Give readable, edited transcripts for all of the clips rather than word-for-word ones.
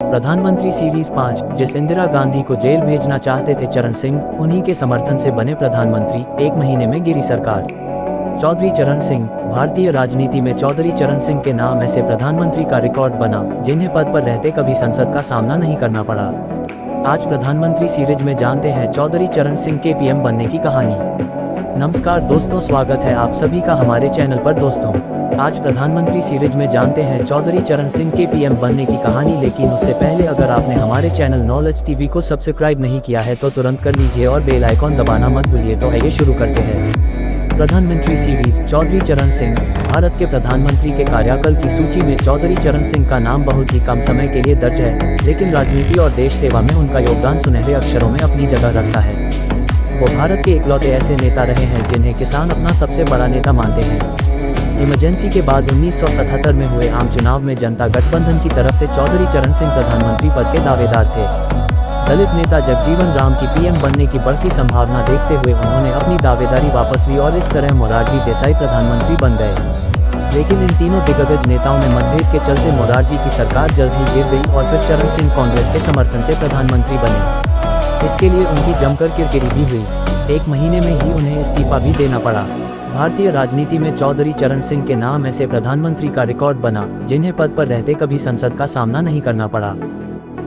प्रधानमंत्री सीरीज 5, जिस इंदिरा गांधी को जेल भेजना चाहते थे चरण सिंह, उन्हीं के समर्थन से बने प्रधानमंत्री। 1 महीने में गिरी सरकार। चौधरी चरण सिंह। भारतीय राजनीति में चौधरी चरण सिंह के नाम ऐसे प्रधानमंत्री का रिकॉर्ड बना जिन्हें पद पर रहते कभी संसद का सामना नहीं करना पड़ा। आज प्रधानमंत्री सीरीज में जानते हैं चौधरी चरण सिंह के पीएम बनने की कहानी। नमस्कार दोस्तों, स्वागत है आप सभी का हमारे चैनल पर। दोस्तों, आज प्रधानमंत्री सीरीज में जानते हैं चौधरी चरण सिंह के पीएम बनने की कहानी। लेकिन उससे पहले अगर आपने हमारे चैनल नॉलेज टीवी को सब्सक्राइब नहीं किया है तो तुरंत कर लीजिए और बेल आइकॉन दबाना मत भूलिए। तो आइए शुरू करते हैं। प्रधानमंत्री सीरीज। चौधरी चरण सिंह। भारत के प्रधानमंत्री के कार्यकाल की सूची में चौधरी चरण सिंह का नाम बहुत ही कम समय के लिए दर्ज है, लेकिन राजनीति और देश सेवा में उनका योगदान सुनहरे अक्षरों में अपनी जगह रखता है। वो भारत के इकलौते ऐसे नेता रहे हैं जिन्हें किसान अपना सबसे बड़ा नेता मानते हैं। इमरजेंसी के बाद 1977 में हुए आम चुनाव में जनता गठबंधन की तरफ से चौधरी चरण सिंह प्रधानमंत्री पद के दावेदार थे। दलित नेता जगजीवन राम की पीएम बनने की बढ़ती संभावना देखते हुए उन्होंने अपनी दावेदारी वापस ली और इस तरह मोरारजी देसाई प्रधानमंत्री बन गए। लेकिन इन तीनों दिग्गज नेताओं में मतभेद के चलते मोरारजी की सरकार जल्द ही गिर गई और फिर चरण सिंह कांग्रेस के समर्थन से प्रधानमंत्री बने। इसके लिए उनकी जमकर किरकिरी भी हुई। 1 महीने में ही उन्हें इस्तीफा भी देना पड़ा। भारतीय राजनीति में चौधरी चरण सिंह के नाम ऐसे प्रधानमंत्री का रिकॉर्ड बना जिन्हें पद पर रहते कभी संसद का सामना नहीं करना पड़ा।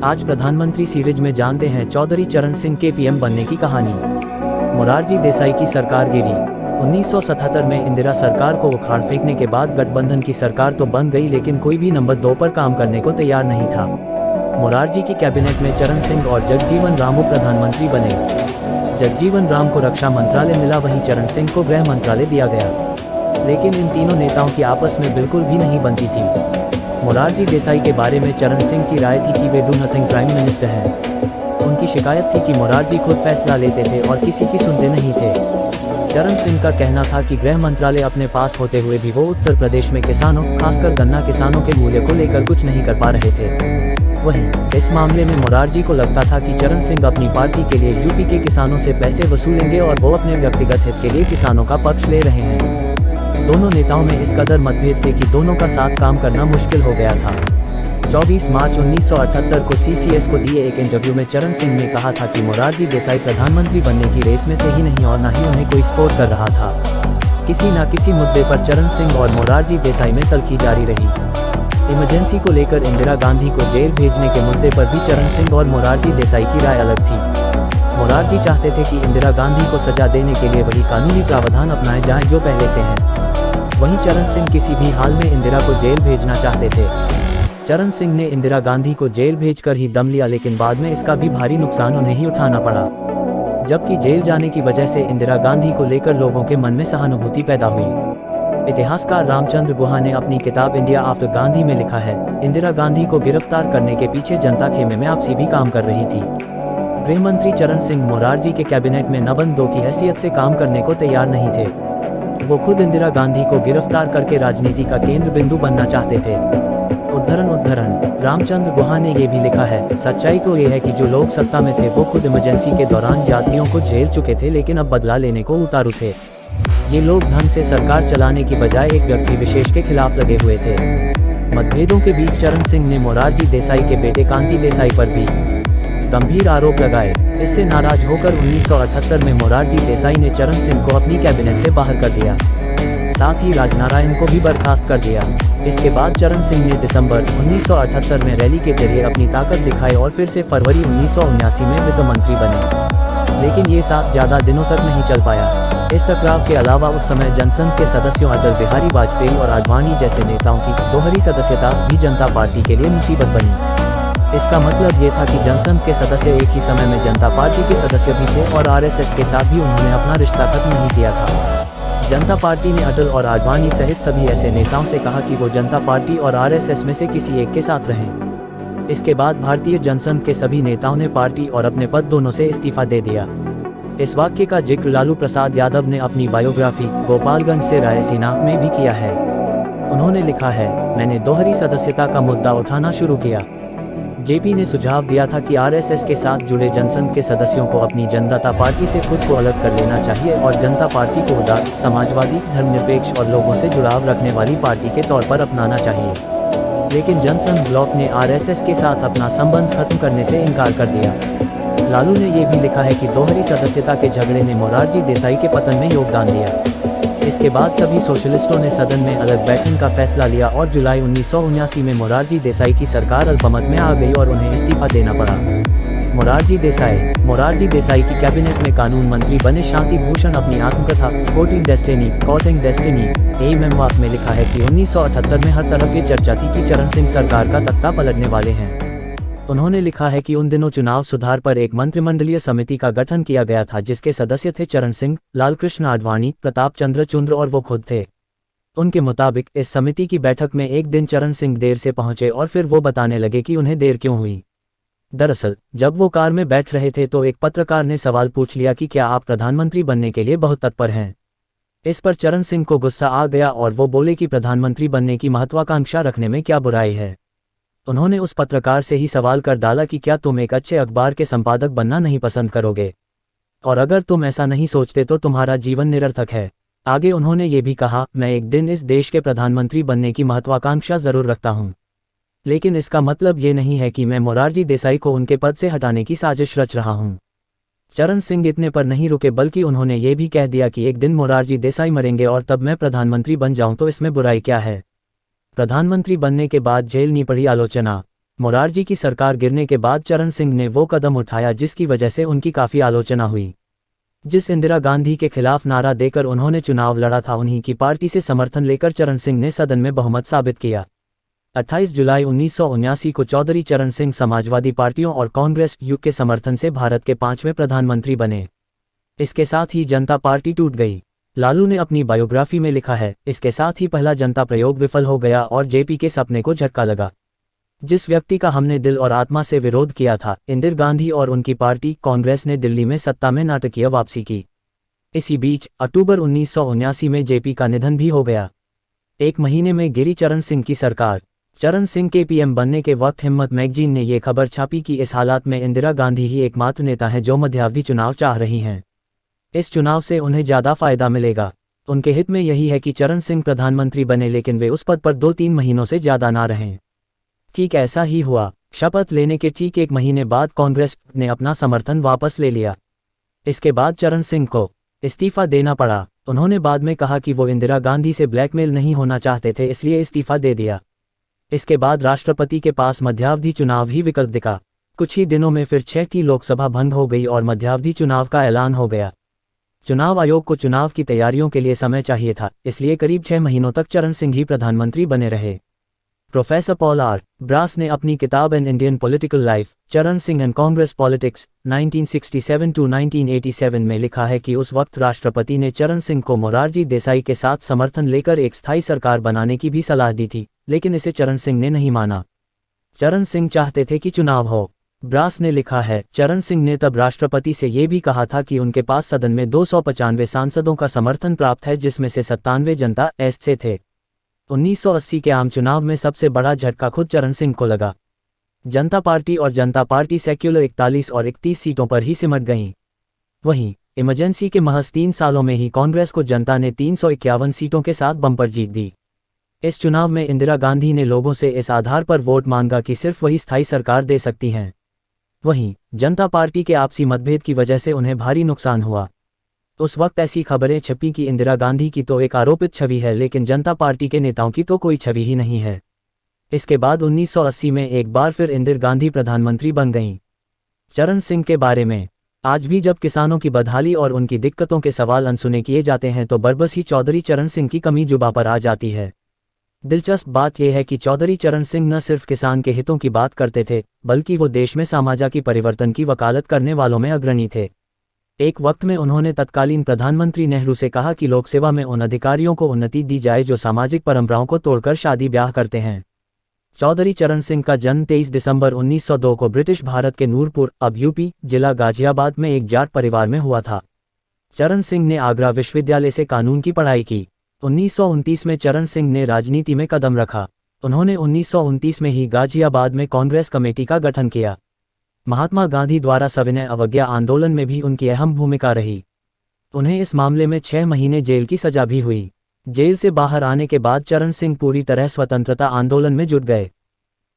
आज प्रधानमंत्री सीरीज में जानते हैं चौधरी चरण सिंह के पीएम बनने की कहानी। मोरारजी देसाई की सरकार गिरी। 1977 में इंदिरा सरकार को उखाड़ फेंकने के बाद गठबंधन की सरकार तो बन गई, लेकिन कोई भी नंबर 2 पर काम करने को तैयार नहीं था। मोरारजी की कैबिनेट में चरण सिंह और जगजीवन राम प्रधानमंत्री बने। जगजीवन राम को रक्षा मंत्रालय मिला, वहीं चरण सिंह को गृह मंत्रालय दिया गया। लेकिन इन तीनों नेताओं की आपस में बिल्कुल भी नहीं बनती थी। मोरारजी देसाई के बारे में चरण सिंह की राय थी कि वे डू नथिंग प्राइम मिनिस्टर हैं। उनकी शिकायत थी कि मोरारजी खुद फैसला लेते थे और किसी की सुनते नहीं थे। चरण सिंह का कहना था कि गृह मंत्रालय अपने पास होते हुए भी वो उत्तर प्रदेश में किसानों, खासकर गन्ना किसानों के मूल्य को लेकर कुछ नहीं कर पा रहे थे। वहीं इस मामले में मोरारजी को लगता था कि चरण सिंह अपनी पार्टी के लिए यूपी के किसानों से पैसे वसूलेंगे और वो अपने व्यक्तिगत हित के लिए किसानों का पक्ष ले रहे हैं। दोनों नेताओं में इस कदर मतभेद थे कि दोनों का साथ काम करना मुश्किल हो गया था। 24 मार्च 1978 को सीसीएस को दिए एक इंटरव्यू में चरण सिंह ने कहा था कि मोरारजी देसाई प्रधानमंत्री बनने की रेस में थे ही नहीं और न ही उन्हें कोई सपोर्ट कर रहा था। किसी न किसी मुद्दे पर चरण सिंह और मोरारजी देसाई में तल्खी जारी रही। इमरजेंसी को लेकर इंदिरा गांधी को जेल भेजने के मुद्दे पर भी चरण सिंह और मोरारजी देसाई की राय अलग थी। मोरारजी चाहते थे कि इंदिरा गांधी को सजा देने के लिए वही कानूनी प्रावधान अपनाए जाएं जो पहले से हैं। वहीं चरण सिंह किसी भी हाल में इंदिरा को जेल भेजना चाहते थे। चरण सिंह ने इंदिरा गांधी को जेल भेजकर ही दम लिया, लेकिन बाद में इसका भी भारी नुकसान उन्हें ही उठाना पड़ा। जबकि जेल जाने की वजह से इंदिरा गांधी को लेकर लोगों के मन में सहानुभूति पैदा हुई। इतिहासकार रामचंद्र गुहा ने अपनी किताब इंडिया आफ्टर गांधी में लिखा है, इंदिरा गांधी को गिरफ्तार करने के पीछे जनता खेमे में आपसी भी काम कर रही थी। गृह मंत्री चरण सिंह मोरारजी के कैबिनेट में नंबर 2 की हैसियत से काम करने को तैयार नहीं थे। वो खुद इंदिरा गांधी को गिरफ्तार करके राजनीति का केंद्र बिंदु बनना चाहते थे। उद्धरण रामचंद्र गुहा ने ये भी लिखा है, सच्चाई तो ये है कि जो लोग सत्ता में थे वो खुद इमरजेंसी के दौरान जातियों को झेल चुके थे, लेकिन अब बदला लेने को उतारू थे। ये लोग ढंग से सरकार चलाने की बजाय एक व्यक्ति विशेष के खिलाफ लगे हुए थे। मतभेदों के बीच चरण सिंह ने मोरारजी देसाई के बेटे कांति देसाई पर भी गंभीर आरोप लगाए। इससे नाराज होकर 1978 में मोरारजी देसाई ने चरण सिंह को अपनी कैबिनेट से बाहर कर दिया। साथ ही राजनारायण को भी बर्खास्त कर दिया। इसके बाद चरण सिंह ने दिसंबर 1978 में रैली के जरिए अपनी ताकत दिखाई और फिर से फरवरी 1979 में वित्त मंत्री बने। लेकिन ये साथ ज्यादा दिनों तक नहीं चल पाया। इस टकराव के अलावा उस समय जनसंघ के सदस्यों अटल बिहारी वाजपेयी और आडवाणी जैसे नेताओं की दोहरी सदस्यता भी जनता पार्टी के लिए मुसीबत बनी। इसका मतलब ये था कि जनसंघ के सदस्य एक ही समय में जनता पार्टी के सदस्य भी थे और आरएसएस के साथ भी उन्होंने अपना रिश्ता खत्म नहीं किया था। जनता पार्टी ने अटल और आडवाणी सहित सभी ऐसे नेताओं से कहा कि वो जनता पार्टी और आरएसएस में से किसी एक के साथ रहें। इसके बाद भारतीय जनसंघ के सभी नेताओं ने पार्टी और अपने पद दोनों से इस्तीफा दे दिया। इस वाक्य का जिक्र लालू प्रसाद यादव ने अपनी बायोग्राफी गोपालगंज से रायसीना में भी किया है। उन्होंने लिखा है, मैंने दोहरी सदस्यता का मुद्दा उठाना शुरू किया। जेपी ने सुझाव दिया था कि आरएसएस के साथ जुड़े जनसंघ के सदस्यों को अपनी जनता पार्टी से खुद को अलग कर लेना चाहिए और जनता पार्टी को उदार, समाजवादी, धर्मनिरपेक्ष और लोगों से जुड़ाव रखने वाली पार्टी के तौर पर अपनाना चाहिए। लेकिन जनसंघ ब्लॉक ने आरएसएस के साथ अपना संबंध खत्म करने से इनकार कर दिया। लालू ने ये भी लिखा है कि दोहरी सदस्यता के झगड़े ने मोरारजी देसाई के पतन में योगदान दिया। इसके बाद सभी सोशलिस्टों ने सदन में अलग बैठने का फैसला लिया और जुलाई 1979 में मोरारजी देसाई की सरकार अल्पमत में आ गई और उन्हें इस्तीफा देना पड़ा। मोरारजी देसाई की कैबिनेट में कानून मंत्री बने। शांति भूषण अपनी आत्मकथा कोटिंग डेस्टिनी ए मेमोआर में लिखा है कि 1978 में हर तरफ ये चर्चा थी कि चरण सिंह सरकार का तख्ता पलटने वाले हैं। उन्होंने लिखा है कि उन दिनों चुनाव सुधार पर एक मंत्रिमंडलीय समिति का गठन किया गया था जिसके सदस्य थे चरण सिंह, लालकृष्ण आडवाणी, प्रताप चंद्र चुंद्र और वो खुद थे। उनके मुताबिक इस समिति की बैठक में एक दिन चरण सिंह देर से पहुंचे और फिर वो बताने लगे कि उन्हें देर क्यों हुई। दरअसल जब वो कार में बैठ रहे थे तो एक पत्रकार ने सवाल पूछ लिया कि क्या आप प्रधानमंत्री बनने के लिए बहुत तत्पर हैं। इस पर चरण सिंह को गुस्सा आ गया और वो बोले कि प्रधानमंत्री बनने की महत्वाकांक्षा रखने में क्या बुराई है। उन्होंने उस पत्रकार से ही सवाल कर डाला कि क्या तुम एक अच्छे अखबार के संपादक बनना नहीं पसंद करोगे, और अगर तुम ऐसा नहीं सोचते तो तुम्हारा जीवन निरर्थक है। आगे उन्होंने ये भी कहा, मैं एक दिन इस देश के प्रधानमंत्री बनने की महत्वाकांक्षा जरूर रखता हूं, लेकिन इसका मतलब ये नहीं है कि मैं मोरारजी देसाई को उनके पद से हटाने की साजिश रच रहा हूं। चरण सिंह इतने पर नहीं रुके बल्कि उन्होंने ये भी कह दिया कि एक दिन मोरारजी देसाई मरेंगे और तब मैं प्रधानमंत्री बन जाऊं तो इसमें बुराई क्या है। प्रधानमंत्री बनने के बाद झेलनी पड़ी आलोचना। मोरारजी की सरकार गिरने के बाद चरण सिंह ने वो कदम उठाया जिसकी वजह से उनकी काफ़ी आलोचना हुई। जिस इंदिरा गांधी के खिलाफ नारा देकर उन्होंने चुनाव लड़ा था, उन्हीं की पार्टी से समर्थन लेकर चरण सिंह ने सदन में बहुमत साबित किया। 28 जुलाई 1979 को चौधरी चरण सिंह समाजवादी पार्टियों और कांग्रेस युग के समर्थन से भारत के 5वें प्रधानमंत्री बने। इसके साथ ही जनता पार्टी टूट गई। लालू ने अपनी बायोग्राफी में लिखा है, इसके साथ ही पहला जनता प्रयोग विफल हो गया और जेपी के सपने को झटका लगा। जिस व्यक्ति का हमने दिल और आत्मा से विरोध किया था, इंदिरा गांधी और उनकी पार्टी कांग्रेस ने दिल्ली में सत्ता में नाटकीय वापसी की। इसी बीच अक्टूबर 1979 में जेपी का निधन भी हो गया। एक महीने में गिरी चरण सिंह की सरकार। चरण सिंह के पीएम बनने के वक्त हिम्मत मैगजीन ने ये खबर छापी कि इस हालात में इंदिरा गांधी ही एकमात्र नेता है जो मध्यावधि चुनाव चाह रही हैं। इस चुनाव से उन्हें ज़्यादा फायदा मिलेगा। उनके हित में यही है कि चरण सिंह प्रधानमंत्री बने, लेकिन वे उस पद पर 2-3 महीनों से ज़्यादा ना रहें। ठीक ऐसा ही हुआ। शपथ लेने के ठीक एक महीने बाद कांग्रेस ने अपना समर्थन वापस ले लिया। इसके बाद चरण सिंह को इस्तीफा देना पड़ा। उन्होंने बाद में कहा कि वो इंदिरा गांधी से ब्लैकमेल नहीं होना चाहते थे, इसलिए इस्तीफा दे दिया। इसके बाद राष्ट्रपति के पास मध्यावधि चुनाव ही विकल्प दिखा। कुछ ही दिनों में फिर 6ठी लोकसभा भंग हो गई और मध्यावधि चुनाव का ऐलान हो गया। चुनाव आयोग को चुनाव की तैयारियों के लिए समय चाहिए था, इसलिए करीब 6 महीनों तक चरण सिंह ही प्रधानमंत्री बने रहे। Professor Paul R. ब्रास ने अपनी किताब एन इंडियन पॉलिटिकल लाइफ, चरण Singh and Congress politics 1967 to 1987 में लिखा है कि उस वक्त राष्ट्रपति ने चरण सिंह को मोरारजी देसाई के साथ समर्थन लेकर एक स्थायी सरकार बनाने की भी सलाह दी थी, लेकिन इसे चरण सिंह ने नहीं माना। चरण सिंह चाहते थे कि चुनाव हो। ब्रास ने लिखा है, चरण सिंह ने तब राष्ट्रपति से ये भी कहा था कि उनके पास सदन में 295 सांसदों का समर्थन प्राप्त है, जिसमें से 97 जनता एस्ट से थे। 1980 के आम चुनाव में सबसे बड़ा झटका खुद चरण सिंह को लगा। जनता पार्टी और जनता पार्टी सेक्युलर 41 और 31 सीटों पर ही सिमट गईं। वहीं इमरजेंसी के महज 3 सालों में ही कांग्रेस को जनता ने 351 सीटों के साथ बम्पर जीत दी। इस चुनाव में इंदिरा गांधी ने लोगों से इस आधार पर वोट मांगा कि सिर्फ वही स्थायी सरकार दे सकती हैं। वहीं जनता पार्टी के आपसी मतभेद की वजह से उन्हें भारी नुकसान हुआ। उस वक्त ऐसी खबरें छपी कि इंदिरा गांधी की तो एक आरोपित छवि है, लेकिन जनता पार्टी के नेताओं की तो कोई छवि ही नहीं है। इसके बाद 1980 में एक बार फिर इंदिरा गांधी प्रधानमंत्री बन गईं। चरण सिंह के बारे में आज भी जब किसानों की बदहाली और उनकी दिक्कतों के सवाल अनसुने किए जाते हैं तो बरबस ही चौधरी चरण सिंह की कमी जुबां पर आ जाती है। दिलचस्प बात यह है कि चौधरी चरण सिंह न सिर्फ किसान के हितों की बात करते थे, बल्कि वो देश में सामाजिक परिवर्तन की वकालत करने वालों में अग्रणी थे। एक वक्त में उन्होंने तत्कालीन प्रधानमंत्री नेहरू से कहा कि लोक सेवा में उन अधिकारियों को उन्नति दी जाए जो सामाजिक परंपराओं को तोड़कर शादी ब्याह करते हैं। चौधरी चरण सिंह का जन्म 23 दिसंबर 1902 को ब्रिटिश भारत के नूरपुर, अब यूपी, जिला गाजियाबाद में एक जाट परिवार में हुआ था। चरण सिंह ने आगरा विश्वविद्यालय से कानून की पढ़ाई की। 1929 में चरण सिंह ने राजनीति में कदम रखा। उन्होंने 1929 में ही गाजियाबाद में कांग्रेस कमेटी का गठन किया। महात्मा गांधी द्वारा सविनय अवज्ञा आंदोलन में भी उनकी अहम भूमिका रही। उन्हें इस मामले में 6 महीने जेल की सजा भी हुई। जेल से बाहर आने के बाद चरण सिंह पूरी तरह स्वतंत्रता आंदोलन में जुट गए।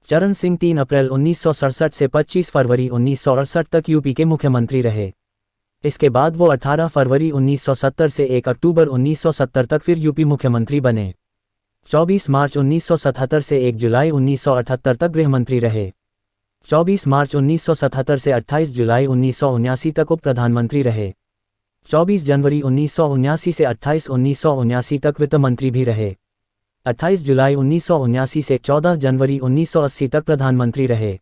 चरण सिंह 3 अप्रैल 1967 से 25 फरवरी 1968 तक यूपी के मुख्यमंत्री रहे। इसके बाद वो 18 फरवरी 1970 से 1 अक्टूबर 1970 तक फिर यूपी मुख्यमंत्री बने। 24 मार्च 1977 से 1 जुलाई 1978 तक गृहमंत्री रहे। 24 मार्च 1977 से 28 जुलाई 1979 तक उप प्रधानमंत्री रहे। 24 जनवरी 1979 से 28 1979 तक वित्त मंत्री भी रहे। 28 जुलाई 1979 से 14 जनवरी 1980 तक प्रधानमंत्री रहे।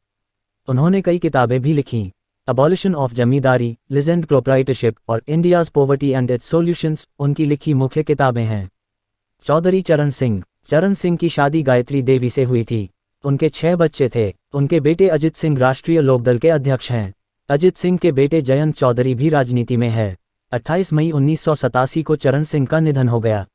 उन्होंने कई किताबें भी लिखीं। Abolition of zamindari, legend proprietorship और India's poverty and its solutions उनकी लिखी मुख्य किताबें हैं। चौधरी चरण सिंह। चरण सिंह की शादी गायत्री देवी से हुई थी। उनके 6 बच्चे थे। उनके बेटे अजित सिंह राष्ट्रीय लोकदल के अध्यक्ष हैं। अजित सिंह के बेटे जयंत चौधरी भी राजनीति में है। 28 मई 1987 को चरण सिंह का निधन हो गया।